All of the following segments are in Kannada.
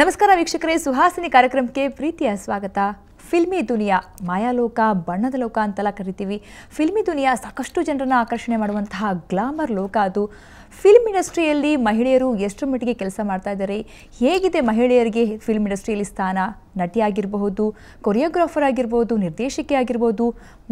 ನಮಸ್ಕಾರ ವೀಕ್ಷಕರೇ, ಸುಹಾಸಿನಿ ಕಾರ್ಯಕ್ರಮಕ್ಕೆ ಪ್ರೀತಿಯ ಸ್ವಾಗತ. ಫಿಲ್ಮಿ ದುನಿಯಾ, ಮಾಯಾಲೋಕ, ಬಣ್ಣದ ಲೋಕ ಅಂತೆಲ್ಲ ಕರಿತೀವಿ. ಫಿಲ್ಮಿ ದುನಿಯಾ ಸಾಕಷ್ಟು ಜನರನ್ನು ಆಕರ್ಷಣೆ ಮಾಡುವಂತಹ ಗ್ಲಾಮರ್ ಲೋಕ ಅದು. ಫಿಲ್ಮ್ ಇಂಡಸ್ಟ್ರಿಯಲ್ಲಿ ಮಹಿಳೆಯರು ಎಷ್ಟು ಮಟ್ಟಿಗೆ ಕೆಲಸ ಮಾಡ್ತಾ ಇದ್ದಾರೆ, ಹೇಗಿದೆ ಮಹಿಳೆಯರಿಗೆ ಫಿಲ್ಮ್ ಇಂಡಸ್ಟ್ರಿಯಲ್ಲಿ ಸ್ಥಾನ, ನಟಿಯಾಗಿರಬಹುದು, ಕೊರಿಯೋಗ್ರಾಫರ್ ಆಗಿರ್ಬೋದು, ನಿರ್ದೇಶಕಿ ಆಗಿರ್ಬೋದು,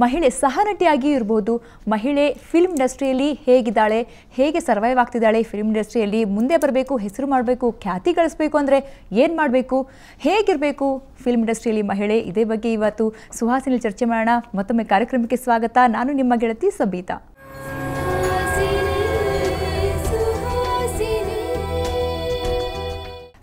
ಮಹಿಳೆ ಸಹ ನಟಿಯಾಗಿ ಇರ್ಬೋದು, ಮಹಿಳೆ ಫಿಲ್ಮ್ ಇಂಡಸ್ಟ್ರಿಯಲ್ಲಿ ಹೇಗಿದ್ದಾಳೆ, ಹೇಗೆ ಸರ್ವೈವ್ ಆಗ್ತಿದ್ದಾಳೆ, ಫಿಲ್ಮ್ ಇಂಡಸ್ಟ್ರಿಯಲ್ಲಿ ಮುಂದೆ ಬರಬೇಕು, ಹೆಸರು ಮಾಡಬೇಕು, ಖ್ಯಾತಿ ಗಳಿಸಬೇಕು ಅಂದರೆ ಏನು ಮಾಡಬೇಕು, ಹೇಗಿರಬೇಕು ಫಿಲ್ಮ್ ಇಂಡಸ್ಟ್ರಿಯಲ್ಲಿ ಮಹಿಳೆ, ಇದೇ ಬಗ್ಗೆ ಇವತ್ತು ಸುಹಾಸಿನಿ ಚರ್ಚೆ ಮಾಡೋಣ. ಮತ್ತೊಮ್ಮೆ ಕಾರ್ಯಕ್ರಮಕ್ಕೆ ಸ್ವಾಗತ. ನಾನು ನಿಮ್ಮ ಗೆಳತಿ ಸಬೀತಾ.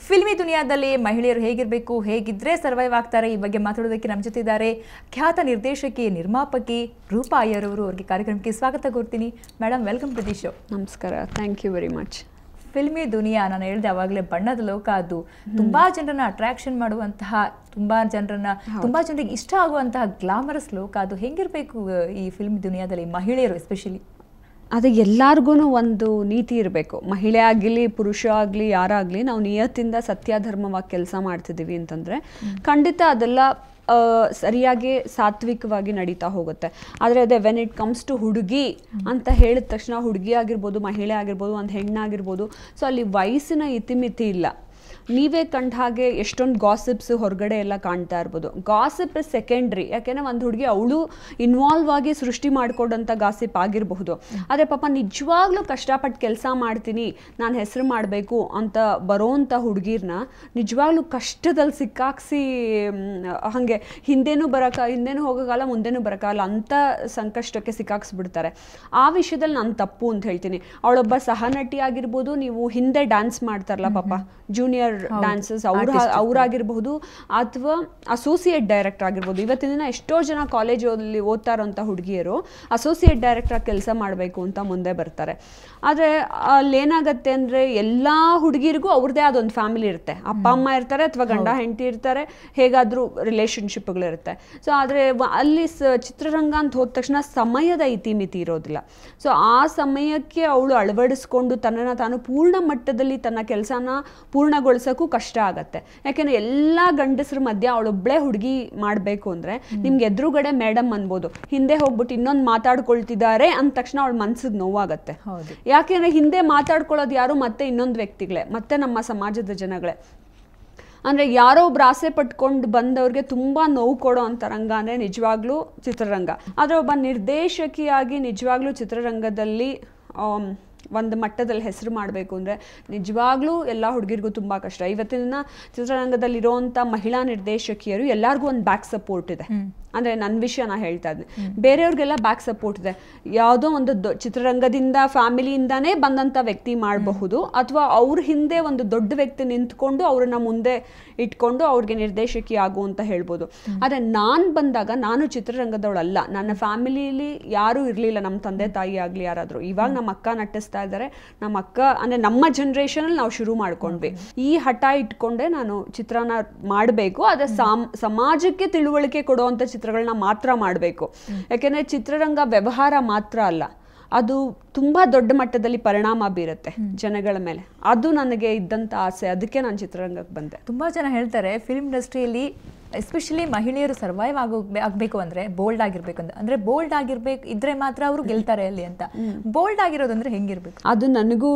ಫಿಲ್ಮಿ ದುನಿಯಾದಲ್ಲಿ ಮಹಿಳೆಯರು ಹೇಗಿರಬೇಕು, ಹೇಗಿದ್ರೆ ಸರ್ವೈವ್ ಆಗ್ತಾರೆ, ಈ ಬಗ್ಗೆ ಮಾತಾಡೋದಕ್ಕೆ ನಮ್ಮ ಜೊತೆ ಇದ್ದಾರೆ ಖ್ಯಾತ ನಿರ್ದೇಶಕಿ, ನಿರ್ಮಾಪಕಿ ರೂಪಾ ಅಯ್ಯರ್ ಅವರು. ಅವ್ರಿಗೆ ಕಾರ್ಯಕ್ರಮಕ್ಕೆ ಸ್ವಾಗತ ಕೋರ್ತೀನಿ. Madam, welcome to the show. ನಮಸ್ಕಾರ, thank you very much. Filmy Duniya, ನಾನು ಹೇಳಿದೆ ಅವಾಗಲೇ, ಬಣ್ಣದ ಲೋಕ ಅದು. ತುಂಬಾ ಜನರನ್ನ ಅಟ್ರಾಕ್ಷನ್ ಮಾಡುವಂತಹ, ತುಂಬಾ ಜನರಿಗೆ ಇಷ್ಟ ಆಗುವಂತಹ ಗ್ಲಾಮರಸ್ ಲೋಕ ಅದು. ಹೆಂಗಿರ್ಬೇಕು ಈ ಫಿಲ್ಮ್ ದುನಿಯಾದಲ್ಲಿ ಮಹಿಳೆಯರು ಎಸ್ಪೆಷಲಿ? ಅದು ಎಲ್ಲರಿಗೂ ಒಂದು ನೀತಿ ಇರಬೇಕು. ಮಹಿಳೆ ಆಗಲಿ ಪುರುಷ ಆಗಲಿ ಯಾರಾಗಲಿ, ನಾವು ನಿಯತ್ತಿಂದ ಸತ್ಯಧರ್ಮವಾಗಿ ಕೆಲಸ ಮಾಡ್ತಿದ್ದೀವಿ ಅಂತಂದರೆ ಖಂಡಿತ ಅದೆಲ್ಲ ಸರಿಯಾಗಿ ಸಾತ್ವಿಕವಾಗಿ ನಡೀತಾ ಹೋಗುತ್ತೆ. ಆದರೆ ಅದೇ ವೆನ್ ಇಟ್ ಕಮ್ಸ್ ಟು ಹುಡುಗಿ ಅಂತ ಹೇಳಿದ ತಕ್ಷಣ, ಹುಡುಗಿ ಆಗಿರ್ಬೋದು, ಮಹಿಳೆ ಆಗಿರ್ಬೋದು, ಒಂದು ಹೆಣ್ಣಾಗಿರ್ಬೋದು, ಸೊ ಅಲ್ಲಿ ವಯಸ್ಸಿನ ಇತಿಮಿತಿ ಇಲ್ಲ. ನೀವೇ ಕಂಡ ಹಾಗೆ ಎಷ್ಟೊಂದು ಗಾಸಿಪ್ಸ್ ಹೊರಗಡೆ ಎಲ್ಲ ಕಾಣ್ತಾ ಇರ್ಬೋದು. Gossip is secondary. ಯಾಕೆಂದರೆ ಒಂದು ಹುಡುಗಿ ಅವಳು ಇನ್ವಾಲ್ವ್ ಆಗಿ ಸೃಷ್ಟಿ ಮಾಡಿಕೊಡೋಂಥ ಗಾಸಿಪ್ ಆಗಿರಬಹುದು. ಆದರೆ ಪಾಪ ನಿಜವಾಗ್ಲೂ ಕಷ್ಟಪಟ್ಟು ಕೆಲಸ ಮಾಡ್ತೀನಿ, ನಾನು ಹೆಸರು ಮಾಡಬೇಕು ಅಂತ ಬರೋವಂಥ ಹುಡುಗಿರ್ನ ನಿಜವಾಗ್ಲೂ ಕಷ್ಟದಲ್ಲಿ ಸಿಕ್ಕಾಕ್ಸಿ ಹಾಗೆ ಹಿಂದೇನೂ ಹೋಗೋಕ್ಕಾಗಲ್ಲ, ಮುಂದೆನೂ ಬರೋಕ್ಕಾಗಲ್ಲ ಅಂಥ ಸಂಕಷ್ಟಕ್ಕೆ ಸಿಕ್ಕಾಕ್ಸ್ಬಿಡ್ತಾರೆ. ಆ ವಿಷಯದಲ್ಲಿ ನಾನು ತಪ್ಪು ಅಂತ ಹೇಳ್ತೀನಿ. ಅವಳೊಬ್ಬ ಸಹ ನಟಿ ಆಗಿರ್ಬೋದು, ನೀವು ಹಿಂದೆ ಡ್ಯಾನ್ಸ್ ಮಾಡ್ತಾರಲ್ಲ ಪಾಪ, ಜೂನಿಯರ್ ಡ್ಯಾನ್ಸಸ್ ಅವರಾಗಿರ್ಬಹುದು, ಅಥವಾ ಅಸೋಸಿಯೇಟ್ ಡೈರೆಕ್ಟರ್ ಆಗಿರ್ಬೋದು. ಇವತ್ತಿನ ದಿನ ಎಷ್ಟೋ ಜನ ಕಾಲೇಜಲ್ಲಿ ಓದ್ತಾ ಇರೋಂಥ ಹುಡುಗಿಯರು ಅಸೋಸಿಯೇಟ್ ಡೈರೆಕ್ಟರ್ ಕೆಲಸ ಮಾಡಬೇಕು ಅಂತ ಮುಂದೆ ಬರ್ತಾರೆ. ಆದರೆ ಅಲ್ಲೇನಾಗತ್ತೆ ಅಂದರೆ, ಎಲ್ಲ ಹುಡುಗಿರಿಗೂ ಅವ್ರದ್ದೇ ಅದೊಂದು ಫ್ಯಾಮಿಲಿ ಇರುತ್ತೆ. ಅಪ್ಪ ಅಮ್ಮ ಇರ್ತಾರೆ, ಅಥವಾ ಗಂಡ ಹೆಂಡತಿ ಇರ್ತಾರೆ, ಹೇಗಾದರೂ ರಿಲೇಷನ್ಶಿಪ್ಗಳಿರುತ್ತೆ. ಸೊ ಆದರೆ ಅಲ್ಲಿ ಚಿತ್ರರಂಗ ಅಂತ ಹೋದ ತಕ್ಷಣ ಸಮಯದ ಇತಿಮಿತಿ ಇರೋದಿಲ್ಲ. ಸೊ ಆ ಸಮಯಕ್ಕೆ ಅವಳು ಅಳವಡಿಸ್ಕೊಂಡು ತನ್ನನ್ನು ತಾನು ಪೂರ್ಣ ಮಟ್ಟದಲ್ಲಿ ತನ್ನ ಕೆಲಸನ ಪೂರ್ಣಗೊಳಿಸೋಕ್ಕೂ ಕಷ್ಟ ಆಗತ್ತೆ. ಯಾಕೆಂದರೆ ಎಲ್ಲ ಗಂಡಸ್ರ ಮಧ್ಯ ಅವಳೊಬ್ಬಳೇ ಹುಡುಗಿ ಮಾಡಬೇಕು ಅಂದರೆ, ನಿಮ್ಗೆ ಎದುರುಗಡೆ ಮೇಡಮ್ ಅನ್ಬೋದು, ಹಿಂದೆ ಹೋಗ್ಬಿಟ್ಟು ಇನ್ನೊಂದು ಮಾತಾಡ್ಕೊಳ್ತಿದ್ದಾರೆ ಅಂದ ತಕ್ಷಣ ಅವಳ ಮನ್ಸಿಗೆ ನೋವಾಗತ್ತೆ. ಯಾಕೆಂದರೆ ಹಿಂದೆ ಮಾತಾಡ್ಕೊಳ್ಳೋದು ಯಾರು, ಮತ್ತೆ ಇನ್ನೊಂದು ವ್ಯಕ್ತಿಗಳೇ, ಮತ್ತೆ ನಮ್ಮ ಸಮಾಜದ ಜನಗಳೇ. ಅಂದರೆ ಯಾರೋ ಒಬ್ರು ಆಸೆ ಪಟ್ಕೊಂಡು ಬಂದವ್ರಿಗೆ ತುಂಬ ನೋವು ಕೊಡೋ ಅಂಥ ರಂಗ ಅಂದರೆ ನಿಜವಾಗ್ಲೂ ಚಿತ್ರರಂಗ. ಆದರೆ ಒಬ್ಬ ನಿರ್ದೇಶಕಿಯಾಗಿ ನಿಜವಾಗ್ಲೂ ಚಿತ್ರರಂಗದಲ್ಲಿ ಒಂದು ಮಟ್ಟದಲ್ಲಿ ಹೆಸರು ಮಾಡಬೇಕು ಅಂದರೆ ನಿಜವಾಗ್ಲೂ ಎಲ್ಲ ಹುಡುಗಿರಿಗೂ ತುಂಬ ಕಷ್ಟ. ಇವತ್ತಿನ ಚಿತ್ರರಂಗದಲ್ಲಿರೋವಂಥ ಮಹಿಳಾ ನಿರ್ದೇಶಕಿಯರು ಎಲ್ಲರಿಗೂ ಒಂದು ಬ್ಯಾಕ್ ಸಪೋರ್ಟ್ ಇದೆ. ಅಂದರೆ ನನ್ನ ವಿಷಯ ನಾನು ಹೇಳ್ತಾ ಇದ್ದೀನಿ, ಬೇರೆಯವ್ರಿಗೆಲ್ಲ ಬ್ಯಾಕ್ ಸಪೋರ್ಟ್ ಇದೆ. ಯಾವುದೋ ಒಂದು ಚಿತ್ರರಂಗದಿಂದ ಫ್ಯಾಮಿಲಿಯಿಂದಾನೇ ಬಂದಂಥ ವ್ಯಕ್ತಿ ಮಾಡಬಹುದು, ಅಥವಾ ಅವ್ರ ಹಿಂದೆ ಒಂದು ದೊಡ್ಡ ವ್ಯಕ್ತಿ ನಿಂತ್ಕೊಂಡು ಅವ್ರನ್ನ ಮುಂದೆ ಇಟ್ಕೊಂಡು ಅವ್ರಿಗೆ ನಿರ್ದೇಶಕಿ ಆಗು ಅಂತ ಹೇಳ್ಬೋದು. ಆದರೆ ನಾನು ಬಂದಾಗ ನಾನು ಚಿತ್ರರಂಗದವಳಲ್ಲ. ನನ್ನ ಫ್ಯಾಮಿಲಿಯಲ್ಲಿ ಯಾರೂ ಇರಲಿಲ್ಲ, ನಮ್ಮ ತಂದೆ ತಾಯಿ ಆಗಲಿ ಯಾರಾದರೂ. ಇವಾಗ ನಮ್ಮ ಅಕ್ಕ ನಟಿಸ್ತಾ ಇದ್ದಾರೆ. ನಮ್ಮ ಅಕ್ಕ ಅಂದರೆ ನಮ್ಮ ಜನ್ರೇಷನಲ್ಲಿ ನಾವು ಶುರು ಮಾಡ್ಕೊಂಡ್ವಿ. ಈ ಹಠ ಇಟ್ಕೊಂಡೆ ನಾನು ಚಿತ್ರನ ಮಾಡಬೇಕು. ಆದರೆ ಸಮಾಜಕ್ಕೆ ತಿಳುವಳಿಕೆ ಕೊಡುವಂಥ ಚಿತ್ರಗಳನ್ನ ಮಾತ್ರ ಮಾಡಬೇಕು. ಯಾಕೆಂದರೆ ಚಿತ್ರರಂಗ ವ್ಯವಹಾರ ಮಾತ್ರ ಅಲ್ಲ, ಅದು ತುಂಬ ದೊಡ್ಡ ಮಟ್ಟದಲ್ಲಿ ಪರಿಣಾಮ ಬೀರುತ್ತೆ ಜನಗಳ ಮೇಲೆ. ಅದು ನನಗೆ ಇದ್ದಂಥ ಆಸೆ, ಅದಕ್ಕೆ ನಾನು ಚಿತ್ರರಂಗಕ್ಕೆ ಬಂದೆ. ತುಂಬ ಜನ ಹೇಳ್ತಾರೆ ಫಿಲ್ಮ್ ಇಂಡಸ್ಟ್ರಿಯಲ್ಲಿ ಎಸ್ಪೆಷಲಿ ಮಹಿಳೆಯರು ಸರ್ವೈವ್ ಆಗಬೇಕು ಅಂದರೆ ಬೋಲ್ಡ್ ಆಗಿರ್ಬೇಕು ಅಂತ. ಅಂದರೆ ಬೋಲ್ಡ್ ಆಗಿರ್ಬೇಕು ಇದ್ರೆ ಮಾತ್ರ ಅವರು ಗೆಲ್ತಾರೆ ಅಲ್ಲಿ ಅಂತ. ಬೋಲ್ಡ್ ಆಗಿರೋದಂದ್ರೆ ಹೆಂಗಿರ್ಬೇಕು? ಅದು ನನಗೂ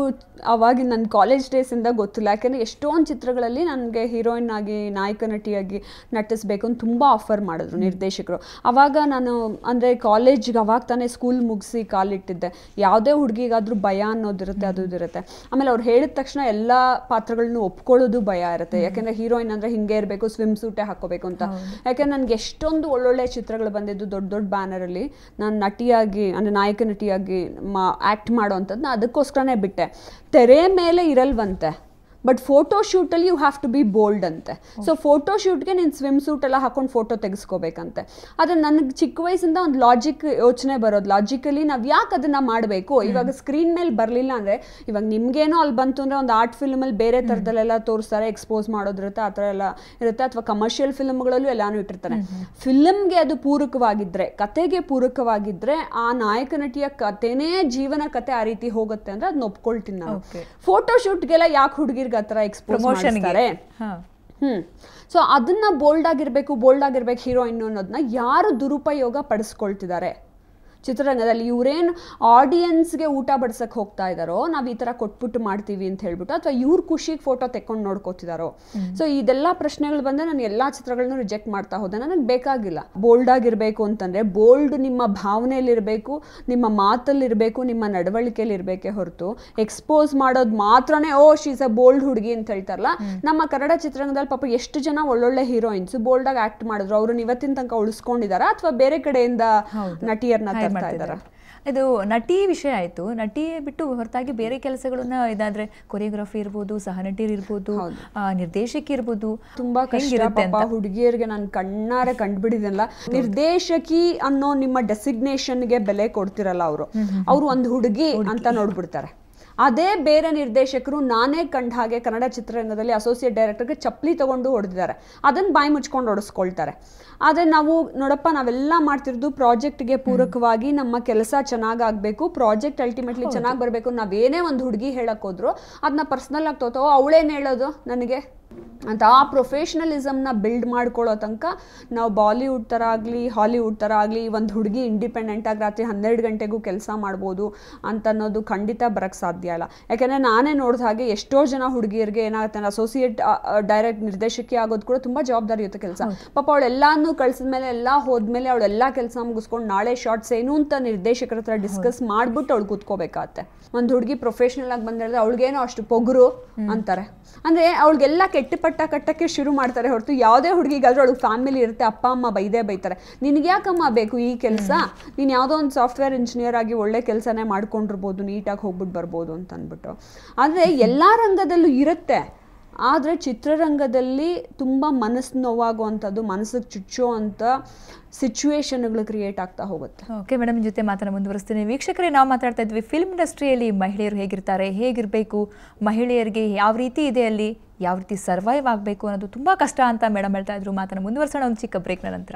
ಅವಾಗಿನ ನನ್ನ ಕಾಲೇಜ್ ಡೇಸಿಂದ ಗೊತ್ತಿಲ್ಲ. ಯಾಕೆಂದರೆ ಎಷ್ಟೊಂದು ಚಿತ್ರಗಳಲ್ಲಿ ನನಗೆ ಹೀರೋಯಿನ್ ಆಗಿ, ನಾಯಕ ನಟಿಯಾಗಿ ನಟಿಸ್ಬೇಕು ಅಂತ ತುಂಬ ಆಫರ್ ಮಾಡಿದ್ರು ನಿರ್ದೇಶಕರು. ಆವಾಗ ನಾನು ಅಂದರೆ ಕಾಲೇಜ್ಗೆ ಅವಾಗ ತಾನೇ ಸ್ಕೂಲ್ ಮುಗಿಸಿ ಕಾಲಿಟ್ಟಿದ್ದೆ. ಯಾವುದೇ ಹುಡುಗಿಗಾದ್ರೂ ಭಯ ಅನ್ನೋದಿರುತ್ತೆ, ಅದು ಇರುತ್ತೆ. ಆಮೇಲೆ ಅವ್ರು ಹೇಳಿದ ತಕ್ಷಣ ಎಲ್ಲ ಪಾತ್ರಗಳನ್ನು ಒಪ್ಕೊಳ್ಳೋದು ಭಯ ಇರುತ್ತೆ. ಯಾಕೆಂದರೆ ಹೀರೋಯಿನ್ ಅಂದರೆ ಹಿಂಗೆ ಇರಬೇಕು, ಸ್ವಿಮ್ ಸೂಟೇ ಹಾಕೋಬೇಕು ಅಂತ. ಯಾಕೆಂದ್ರೆ ನನಗೆ ಎಷ್ಟೊಂದು ಒಳ್ಳೊಳ್ಳೆ ಚಿತ್ರಗಳು ಬಂದಿದ್ದು ದೊಡ್ಡ ದೊಡ್ಡ ಬ್ಯಾನರಲ್ಲಿ. ನಾನು ನಟಿಯಾಗಿ ಅಂದರೆ ನಾಯಕ ನಟಿಯಾಗಿ ಆ್ಯಕ್ಟ್ ಮಾಡೋ ಅಂಥದ್ದು ಅದಕ್ಕೋಸ್ಕರನೇ ಬಿಟ್ಟೆ. ತೆರೆ ಮೇಲೆ ಇರಲ್ವಂತೆ, ಬಟ್ ಫೋಟೋ ಶೂಟಲ್ಲಿ you have to be bold ಅಂತೆ. ಸೊ ಫೋಟೋ ಶೂಟ್ಗೆ ನೀನು ಸ್ವಿಮ್ ಸೂಟ್ ಎಲ್ಲ ಹಾಕೊಂಡು ಫೋಟೋ ತೆಗೆಸ್ಕೋಬೇಕಂತೆ. ಆದರೆ ನನಗೆ ಚಿಕ್ಕ ವಯಸ್ಸಿಂದ ಒಂದು ಲಾಜಿಕ್ ಯೋಚನೆ ಬರೋದು. ಲಾಜಿಕಲಿ ನಾವು ಯಾಕೆ ಅದನ್ನು ಮಾಡಬೇಕು? ಇವಾಗ ಸ್ಕ್ರೀನ್ ಮೇಲೆ ಬರಲಿಲ್ಲ ಅಂದರೆ, ಇವಾಗ ನಿಮಗೇನೋ ಅಲ್ಲಿ ಬಂತು ಅಂದರೆ ಒಂದು ಆರ್ಟ್ ಫಿಲ್ಮಲ್ಲಿ ಬೇರೆ ಥರದಲ್ಲೆಲ್ಲ ತೋರಿಸ್ತಾರೆ, ಎಕ್ಸ್ಪೋಸ್ ಮಾಡೋದಿರುತ್ತೆ, ಆ ಥರ ಎಲ್ಲ ಇರುತ್ತೆ. ಅಥವಾ ಕಮರ್ಷಿಯಲ್ ಫಿಲ್ಮ್ಗಳಲ್ಲೂ ಎಲ್ಲಾನು ಇಟ್ಟಿರ್ತಾರೆ. ಫಿಲ್ಮ್ಗೆ ಅದು ಪೂರಕವಾಗಿದ್ದರೆ, ಕತೆಗೆ ಪೂರಕವಾಗಿದ್ದರೆ, ಆ ನಾಯಕ ನಟಿಯ ಕತೆನೇ ಜೀವನ ಕತೆ ಆ ರೀತಿ ಹೋಗುತ್ತೆ ಅಂದರೆ ಅದನ್ನ ಒಪ್ಕೊಳ್ತೀನಿ ನಾನು. ಫೋಟೋ ಶೂಟ್ಗೆಲ್ಲ ಯಾಕೆ ಹುಡುಗಿರ್ಗೆ ಆ ಥರ ಎಕ್ಸ್ಪೋಸ್ ಮಾಡ್ತಾರೆ? ಸೊ ಅದನ್ನು ಬೋಲ್ಡ್ ಆಗಿರಬೇಕು ಹೀರೋಯಿನ್ ಅನ್ನೋದನ್ನ ಯಾರು ದುರುಪಯೋಗ ಪಡಿಸ್ಕೊಳ್ತಿದ್ದಾರೆ ಚಿತ್ರರಂಗದಲ್ಲಿ. ಇವರೇನು ಆಡಿಯನ್ಸ್ಗೆ ಊಟ ಬಡ್ಸಕ್ಕೆ ಹೋಗ್ತಾ ಇದ್ದಾರೋ, ನಾವು ಈ ಥರ ಕೊಟ್ಬಿಟ್ಟು ಮಾಡ್ತೀವಿ ಅಂತ ಹೇಳ್ಬಿಟ್ಟು, ಅಥವಾ ಇವ್ರ ಖುಷಿಗೆ ಫೋಟೋ ತೆಕ್ಕೊಂಡು ನೋಡ್ಕೋತಿದ್ದಾರೋ. ಸೊ ಇದೆಲ್ಲ ಪ್ರಶ್ನೆಗಳು ಬಂದರೆ ನಾನು ಎಲ್ಲ ಚಿತ್ರಗಳನ್ನೂ ರಿಜೆಕ್ಟ್ ಮಾಡ್ತಾ ಹೋದೆ. ನನಗೆ ಬೇಕಾಗಿಲ್ಲ. ಬೋಲ್ಡ್ ಆಗಿರಬೇಕು ಅಂತಂದರೆ ಬೋಲ್ಡ್ ನಿಮ್ಮ ಭಾವನೆಯಲ್ಲಿರಬೇಕು, ನಿಮ್ಮ ಮಾತಲ್ಲಿರಬೇಕು, ನಿಮ್ಮ ನಡವಳಿಕೆಯಲ್ಲಿರಬೇಕೇ ಹೊರತು ಎಕ್ಸ್ಪೋಸ್ ಮಾಡೋದು ಮಾತ್ರನೇ ಶೀಸ್ ಅ ಬೋಲ್ಡ್ ಹುಡುಗಿ ಅಂತ ಹೇಳ್ತಾರಲ್ಲ. ನಮ್ಮ ಕನ್ನಡ ಚಿತ್ರರಂಗದಲ್ಲಿ ಪಾಪ ಎಷ್ಟು ಜನ ಒಳ್ಳೊಳ್ಳೆ ಹೀರೋಯಿನ್ಸ್ ಬೋಲ್ಡಾಗಿ ಆ್ಯಕ್ಟ್ ಮಾಡಿದ್ರು, ಅವ್ರನ್ನ ಇವತ್ತಿನ ತನಕ ಉಳಿಸ್ಕೊಂಡಿದ್ದಾರಾ ಅಥವಾ ಬೇರೆ ಕಡೆಯಿಂದ ನಟಿಯರನ್ನ ಇದು ನಟಿ ವಿಷಯ ಆಯ್ತು. ನಟಿ ಬಿಟ್ಟು ಹೊರತಾಗಿ ಬೇರೆ ಕೆಲಸಗಳನ್ನ ಇದಾದ್ರೆ ಕೊರಿಯೋಗ್ರಫಿ ಇರ್ಬೋದು, ಸಹನಟಿ ಇರ್ಬೋದು, ನಿರ್ದೇಶಕಿ ಇರ್ಬೋದು, ತುಂಬಾ ಕಷ್ಟ ಹುಡುಗಿಯರಿಗೆ. ನಾನು ಕಣ್ಣಾರೆ ಕಂಡುಬಿಡಿದಲ್ಲ, ನಿರ್ದೇಶಕಿ ಅನ್ನೋ ನಿಮ್ಮ ಡೆಸಿಗ್ನೇಷನ್ಗೆ ಬೆಲೆ ಕೊಡ್ತಿರಲ್ಲ ಅವರು ಒಂದು ಹುಡುಗಿ ಅಂತ ನೋಡ್ಬಿಡ್ತಾರೆ. ಅದೇ ಬೇರೆ ನಿರ್ದೇಶಕರು ನಾನೇ ಕಂಡ ಹಾಗೆ ಕನ್ನಡ ಚಿತ್ರರಂಗದಲ್ಲಿ ಅಸೋಸಿಯೇಟ್ ಡೈರೆಕ್ಟರ್ಗೆ ಚಪ್ಪಲಿ ತಗೊಂಡು ಹೊಡೆದಿದ್ದಾರೆ, ಅದನ್ನು ಬಾಯಿ ಮುಚ್ಕೊಂಡು ಹೊಡೆಸ್ಕೊಳ್ತಾರೆ. ಆದರೆ ನಾವು ನೋಡಪ್ಪ, ನಾವೆಲ್ಲ ಮಾಡ್ತಿರೋದು ಪ್ರಾಜೆಕ್ಟ್ಗೆ ಪೂರಕವಾಗಿ ನಮ್ಮ ಕೆಲಸ ಚೆನ್ನಾಗಾಗಬೇಕು, ಪ್ರಾಜೆಕ್ಟ್ ಅಲ್ಟಿಮೇಟ್ಲಿ ಚೆನ್ನಾಗಿ ಬರಬೇಕು. ನಾವೇನೇ ಒಂದು ಹುಡುಗಿ ಹೇಳಕ್ ಹೋದ್ರು ಅದನ್ನ ಪರ್ಸ್ನಲ್ ಆಗಿ ತೋತೋ ಅವಳೇನು ಹೇಳೋದು ನನಗೆ ಅಂತ ಆ ಪ್ರೊಫೆಷನಲಿಸಮ್ನ ಬಿಲ್ಡ್ ಮಾಡ್ಕೊಳ್ಳೋ ತನಕ ನಾವು ಬಾಲಿವುಡ್ ಥರ ಆಗಲಿ ಹಾಲಿವುಡ್ ಥರ ಆಗಲಿ ಒಂದು ಹುಡುಗಿ ಇಂಡಿಪೆಂಡೆಂಟಾಗಿ ರಾತ್ರಿ 12 ಗಂಟೆಗೂ ಕೆಲಸ ಮಾಡ್ಬೋದು ಅಂತ ಅನ್ನೋದು ಖಂಡಿತ ಬರೋಕ್ಕೆ ಸಾಧ್ಯ ಇಲ್ಲ. ಯಾಕೆಂದರೆ ನಾನೇ ನೋಡಿದ ಹಾಗೆ ಎಷ್ಟೋ ಜನ ಹುಡುಗಿಯರಿಗೆ ಏನಾಗುತ್ತೆ, ಅಸೋಸಿಯೇಟ್ ಡೈರೆಕ್ಟ್ ನಿರ್ದೇಶಕಿ ಆಗೋದು ಕೂಡ ತುಂಬ ಜವಾಬ್ದಾರಿ ಇರುತ್ತೆ ಕೆಲಸ. ಪಾಪ ಅವಳೆಲ್ಲಾನು ಕಳಿಸಿದ್ಮೇಲೆ ಎಲ್ಲ ಹೋದ್ಮೇಲೆ ಅವಳೆಲ್ಲ ಕೆಲಸ ಮುಗಿಸ್ಕೊಂಡು ನಾಳೆ ಶಾರ್ಟ್ಸ್ ಏನು ಅಂತ ನಿರ್ದೇಶಕರ ಹತ್ರ ಡಿಸ್ಕಸ್ ಮಾಡ್ಬಿಟ್ಟು ಅವಳು ಕೂತ್ಕೋಬೇಕಾಗತ್ತೆ. ಒಂದು ಹುಡುಗಿ ಪ್ರೊಫೆಷ್ನಲ್ ಆಗಿ ಬಂದಿದ್ರೆ ಅವಳಿಗೇನೋ ಅಷ್ಟು ಪೊಗರು ಅಂತಾರೆ. ಅಂದರೆ ಅವಳಿಗೆಲ್ಲ ಕೆಟ್ಟ ಪಟ್ಟ ಕಟ್ಟಕ್ಕೆ ಶುರು ಮಾಡ್ತಾರೆ ಹೊರತು ಯಾವುದೇ ಹುಡುಗಿಗಾದ್ರೂ ಅವಳಿಗೆ ಫ್ಯಾಮಿಲಿ ಇರುತ್ತೆ, ಅಪ್ಪ ಅಮ್ಮ ಬೈತಾರೆ, ನಿನಗೆ ಯಾಕಮ್ಮ ಬೇಕು ಈ ಕೆಲಸ, ನೀನು ಯಾವುದೋ ಒಂದು ಸಾಫ್ಟ್ವೇರ್ ಇಂಜಿನಿಯರ್ ಆಗಿ ಒಳ್ಳೆ ಕೆಲಸನೇ ಮಾಡ್ಕೊಂಡಿರ್ಬೋದು, ನೀಟಾಗಿ ಹೋಗ್ಬಿಟ್ಟು ಬರ್ಬೋದು ಅಂತ ಅಂದ್ಬಿಟ್ಟು. ಆದರೆ ಎಲ್ಲ ರಂಗದಲ್ಲೂ ಇರುತ್ತೆ. ಆದರೆ ಚಿತ್ರರಂಗದಲ್ಲಿ ತುಂಬ ಮನಸ್ಸು ನೋವಾಗುವಂಥದ್ದು, ಮನಸ್ಸಿಗೆ ಚುಚ್ಚೋ ಅಂಥ ಸಿಚುವೇಶನ್ಗಳು ಕ್ರಿಯೇಟ್ ಆಗ್ತಾ ಹೋಗುತ್ತೆ. ಓಕೆ ಮೇಡಮ್, ಜೊತೆ ಮಾತನ್ನು ಮುಂದುವರಿಸ್ತೀನಿ. ವೀಕ್ಷಕರೇ, ನಾವು ಮಾತಾಡ್ತಾ ಇದ್ವಿ ಫಿಲ್ಮ್ ಇಂಡಸ್ಟ್ರಿಯಲ್ಲಿ ಮಹಿಳೆಯರು ಹೇಗಿರ್ತಾರೆ, ಹೇಗಿರಬೇಕು, ಮಹಿಳೆಯರಿಗೆ ಯಾವ ರೀತಿ ಇದೆ, ಅಲ್ಲಿ ಯಾವ ರೀತಿ ಸರ್ವೈವ್ ಆಗಬೇಕು ಅನ್ನೋದು ತುಂಬ ಕಷ್ಟ ಅಂತ ಮೇಡಮ್ ಹೇಳ್ತಾ ಇದ್ರು. ಮಾತನ್ನು ಮುಂದುವರಿಸೋಣ ಒಂದು ಚಿಕ್ಕ ಬ್ರೇಕ್ನ ನಂತರ.